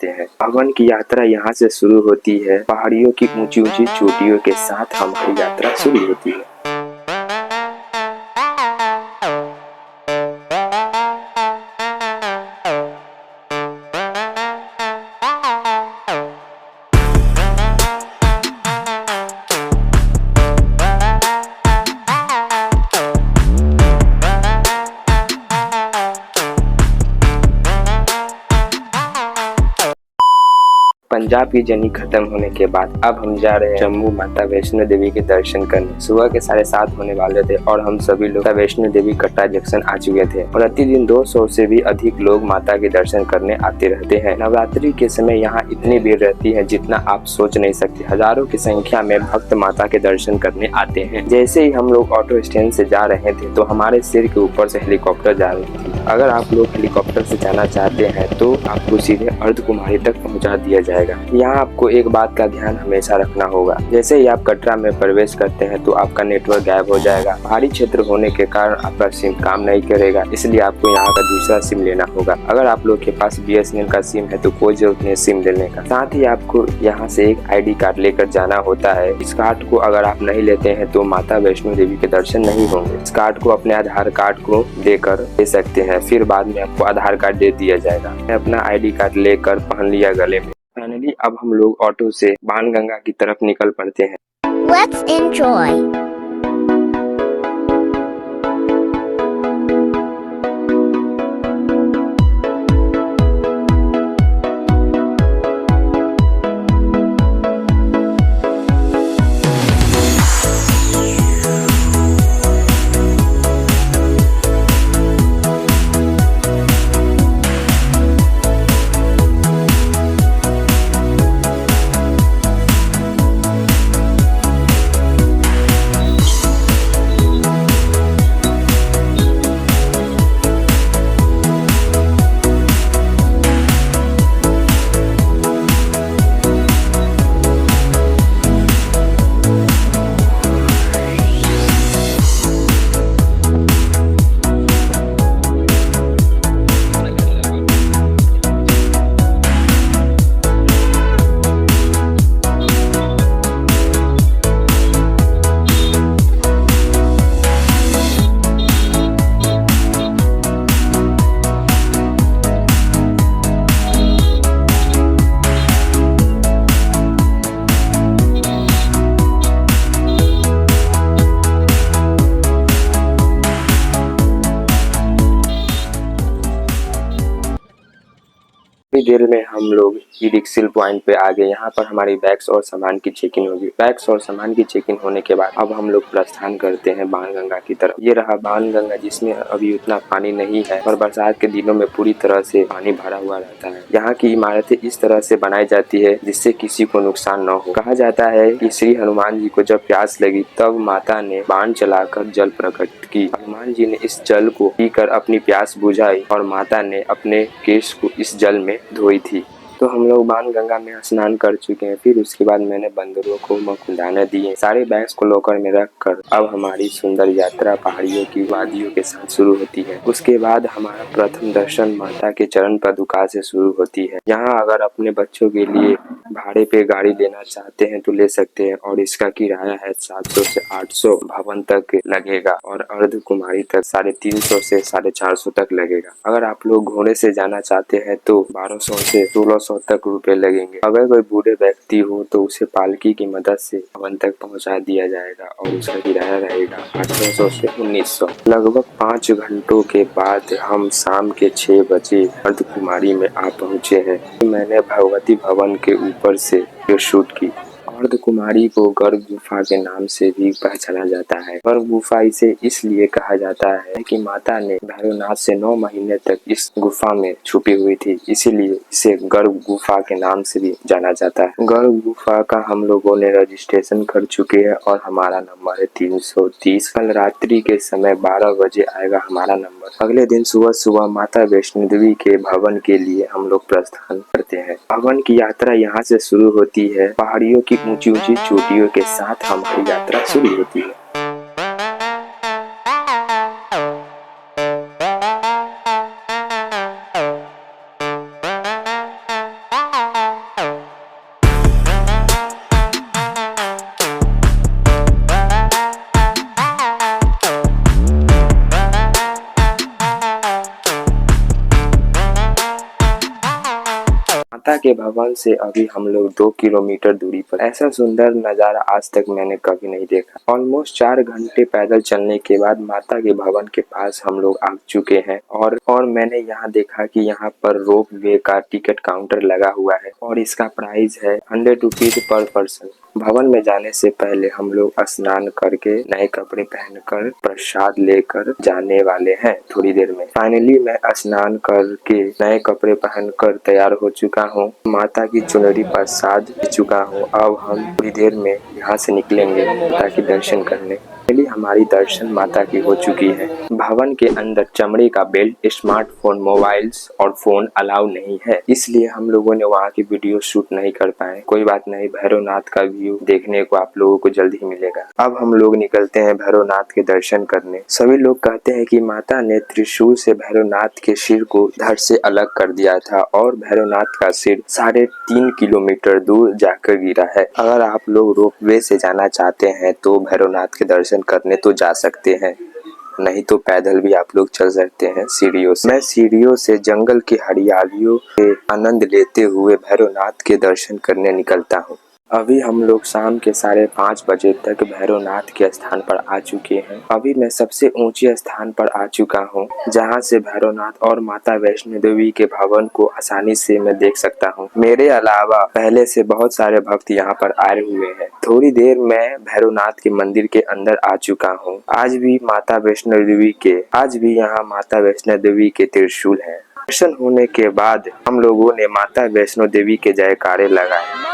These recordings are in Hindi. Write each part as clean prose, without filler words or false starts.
जाते हैं। भवन की यात्रा यहाँ से शुरू होती है। पहाड़ियों की ऊंची ऊंची चोटियों के साथ हमारी यात्रा शुरू होती है। पंजाब की जर्नी खत्म होने के बाद अब हम जा रहे हैं जम्मू माता वैष्णो देवी के दर्शन करने। सुबह के 7:30 होने वाले थे और हम सभी लोग वैष्णो देवी कटरा जंक्शन आ चुके थे। प्रतिदिन 200 से भी अधिक लोग माता के दर्शन करने आते रहते हैं। नवरात्रि के समय यहाँ इतनी भीड़ रहती है जितना आप सोच नहीं सकते। हजारों की संख्या में भक्त माता के दर्शन करने आते हैं। जैसे ही हम लोग ऑटो स्टैंड से जा रहे थे तो हमारे सिर के ऊपर से हेलीकॉप्टर जा रही थी। अगर आप लोग हेलीकॉप्टर से जाना चाहते हैं तो आपको सीधे अर्धकुमारी तक पहुँचा दिया जाएगा। यहाँ आपको एक बात का ध्यान हमेशा रखना होगा, जैसे ही आप कटरा में प्रवेश करते हैं तो आपका नेटवर्क गायब हो जाएगा। पहाड़ी क्षेत्र होने के कारण आपका सिम काम नहीं करेगा, इसलिए आपको यहाँ का दूसरा सिम लेना होगा। अगर आप लोग के पास BSNL का सिम है तो कोई जरूरत नहीं सिम लेने का। साथ ही आपको यहाँ से एक ID कार्ड लेकर जाना होता है। इस कार्ड को अगर आप नहीं लेते हैं तो माता वैष्णो देवी के दर्शन नहीं होंगे। इस कार्ड को अपने आधार कार्ड को देकर दे सकते हैं, फिर बाद में आपको आधार कार्ड दे दिया जाएगा। मैं अपना ID कार्ड लेकर पहन लिया गले में। फाइनली अब हम लोग ऑटो से बाणगंगा की तरफ निकल पड़ते हैं। Let's enjoy. देर में हम लोग ई-रिक्शा पॉइंट पे आ गए। यहाँ पर हमारी बैग्स और सामान की चेकिंग होगी। बैग्स और सामान की चेकिंग होने के बाद अब हम लोग प्रस्थान करते हैं बाणगंगा की तरफ। ये रहा बाणगंगा, जिसमें अभी उतना पानी नहीं है और बरसात के दिनों में पूरी तरह से पानी भरा हुआ रहता है। यहाँ की इमारतें इस तरह से बनाई जाती है जिससे किसी को नुकसान न हो। कहा जाता है कि श्री हनुमान जी को जब प्यास लगी तब माता ने बाण चलाकर जल प्रकट की। हनुमान जी ने इस जल को पीकर अपनी प्यास बुझाई और माता ने अपने केश को इस जल में धोई थी। तो हम लोग बाणगंगा में स्नान कर चुके हैं। फिर उसके बाद मैंने बंदरों को मखुदाने दिए। सारे बैग्स को लॉकर में रख कर अब हमारी सुंदर यात्रा पहाड़ियों की वादियों के साथ शुरू होती है। उसके बाद हमारा प्रथम दर्शन माता के चरण पादुका से शुरू होती है। यहाँ अगर अपने बच्चों के लिए भाड़े पे गाड़ी लेना चाहते हैं तो ले सकते हैं और इसका किराया है 700 से 800 भवन तक लगेगा और अर्धकुमारी तक 350 से 450 तक लगेगा। अगर आप लोग घोड़े से जाना चाहते हैं तो 1200 से 1600 तक रुपए लगेंगे। अगर कोई बूढ़े व्यक्ति हो तो उसे पालकी की मदद से भवन तक पहुंचा दिया जाएगा और उसका किराया रहेगा 1800 से 1900। लगभग 5 घंटों के बाद हम शाम के 6 बजे अर्धकुमारी में आ पहुंचे हैं। मैंने भगवती भवन के ऊपर से ये शूट की। अर्धकुमारी को गर्भ गुफा के नाम से भी पहचाना जाता है। गर्भ गुफा इसे इसलिए कहा जाता है कि माता ने भैरवनाथ से 9 महीने तक इस गुफा में छुपी हुई थी, इसीलिए इसे गर्भ गुफा के नाम से भी जाना जाता है। गर्भ गुफा का हम लोगों ने रजिस्ट्रेशन कर चुके हैं और हमारा नंबर है 330। कल रात्रि के समय 12 बजे आएगा हमारा नंबर। अगले दिन सुबह सुबह माता वैष्णो देवी के भवन के लिए हम लोग प्रस्थान करते हैं। भवन की यात्रा यहाँ से शुरू होती है। पहाड़ियों की ऊंची ऊंची चोटियों के साथ हमारी यात्रा शुरू होती है। माता के भवन से अभी हम लोग 2 किलोमीटर दूरी पर। ऐसा सुंदर नजारा आज तक मैंने कभी नहीं देखा। ऑलमोस्ट 4 घंटे पैदल चलने के बाद माता के भवन के पास हम लोग आ चुके हैं और मैंने यहाँ देखा कि यहाँ पर रोप वे का टिकट काउंटर लगा हुआ है और इसका प्राइस है 100 रुपीज पर पर्सन। भवन में जाने से पहले हम लोग स्नान करके नए कपड़े पहनकर प्रसाद लेकर जाने वाले हैं थोड़ी देर में। फाइनली मैं स्नान करके नए कपड़े पहनकर तैयार हो चुका हूँ। माता की चुनरी प्रसाद ले चुका हूँ। अब हम थोड़ी देर में यहाँ से निकलेंगे माता के दर्शन करने। पहले हमारी दर्शन माता की हो चुकी है। भवन के अंदर चमड़े का बेल्ट, स्मार्टफोन, मोबाइल्स और फोन अलाउ नहीं है, इसलिए हम लोगों ने वहाँ की वीडियो शूट नहीं कर पाए। कोई बात नहीं, भैरवनाथ का व्यू देखने को आप लोगों को जल्द ही मिलेगा। अब हम लोग निकलते हैं भैरवनाथ के दर्शन करने। सभी लोग कहते हैं कि माता ने त्रिशूल से भैरवनाथ के सिर को धड़ से अलग कर दिया था और भैरवनाथ का सिर 3.5 किलोमीटर दूर जाकर गिरा है। अगर आप लोग रोपवे से जाना चाहते हैं तो भैरवनाथ के दर्शन करने तो जा सकते हैं, नहीं तो पैदल भी आप लोग चल सकते हैं सीढ़ियों से। मैं सीढ़ियों से जंगल की हरियालियों के आनंद लेते हुए भैरवनाथ के दर्शन करने निकलता हूँ। अभी हम लोग शाम के 5:30 बजे तक भैरवनाथ के स्थान पर आ चुके हैं। अभी मैं सबसे ऊंचे स्थान पर आ चुका हूँ, जहाँ से भैरवनाथ और माता वैष्णो देवी के भवन को आसानी से मैं देख सकता हूँ। मेरे अलावा पहले से बहुत सारे भक्त यहाँ पर आए हुए हैं। थोड़ी देर मैं भैरवनाथ के मंदिर के अंदर आ चुका हूँ। आज भी यहाँ माता वैष्णो देवी के त्रिशूल है। दर्शन होने के बाद हम लोगों ने माता वैष्णो देवी के जयकारे लगाए।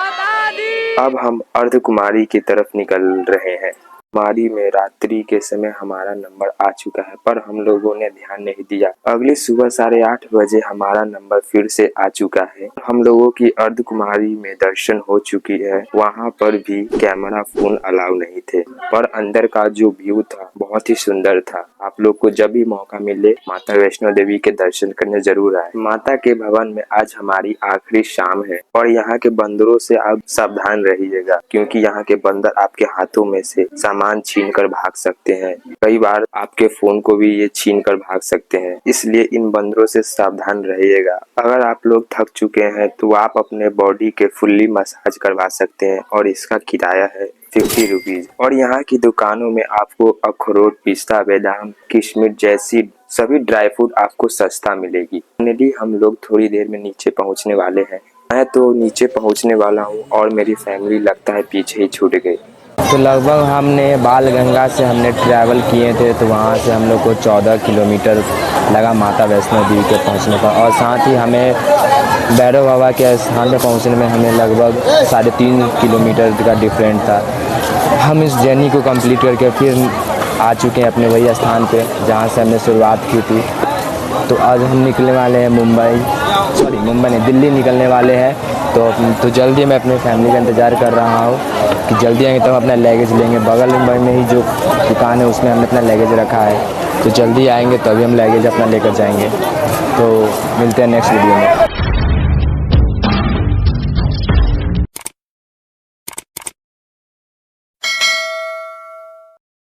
अब हम अर्धकुमारी की तरफ निकल रहे हैं। कुमारी में रात्रि के समय हमारा नंबर आ चुका है, पर हम लोगों ने ध्यान नहीं दिया। अगली सुबह 8:30 बजे हमारा नंबर फिर से आ चुका है। हम लोगों की अर्धकुमारी में दर्शन हो चुकी है। वहां पर भी कैमरा फोन अलाउ नहीं थे, पर अंदर का जो व्यू था बहुत ही सुंदर था। आप लोग को जब भी मौका मिले माता वैष्णो देवी के दर्शन करने जरूर आए। माता के भवन में आज हमारी आखिरी शाम है और यहाँ के बंदरों से आप सावधान रहिएगा, क्योंकि यहाँ के बंदर आपके हाथों में से सामान छीन कर भाग सकते हैं। कई बार आपके फोन को भी ये छीन कर भाग सकते हैं, इसलिए इन बंदरों से सावधान रहिएगा। अगर आप लोग थक चुके हैं तो आप अपने बॉडी के फुल्ली मसाज करवा सकते हैं और इसका किराया है 50 रुपीज। और यहाँ की दुकानों में आपको अखरोट, पिस्ता, बादाम, किशमिश जैसी सभी ड्राई फ्रूट आपको सस्ता मिलेगी। फाइनली हम लोग थोड़ी देर में नीचे पहुँचने वाले हैं। मैं तो नीचे पहुँचने वाला हूँ और मेरी फैमिली लगता है पीछे ही छूट गई। तो लगभग हमने बालगंगा से हमने ट्रैवल किए थे, तो वहाँ से हम लोग को 14 किलोमीटर लगा माता वैष्णो देवी के पहुँचने पर। और साथ ही हमें भैरव बाबा के स्थान पर पहुँचने में हमें लगभग 3.5 किलोमीटर का डिफरेंट था। हम इस जर्नी को कंप्लीट करके फिर आ चुके हैं अपने वही स्थान पे जहाँ से हमने शुरुआत की थी। तो आज हम निकलने वाले हैं मुंबई नहीं, दिल्ली निकलने वाले हैं। तो जल्दी मैं अपनी फैमिली का इंतज़ार कर रहा हूँ कि जल्दी आएंगे तब अपना लगेज लेंगे। बगल में ही जो दुकान है उसमें हमने अपना लगेज रखा है, तो जल्दी आएंगे तभी हम लगेज अपना लेकर जाएंगे। तो मिलते हैं नेक्स्ट वीडियो में।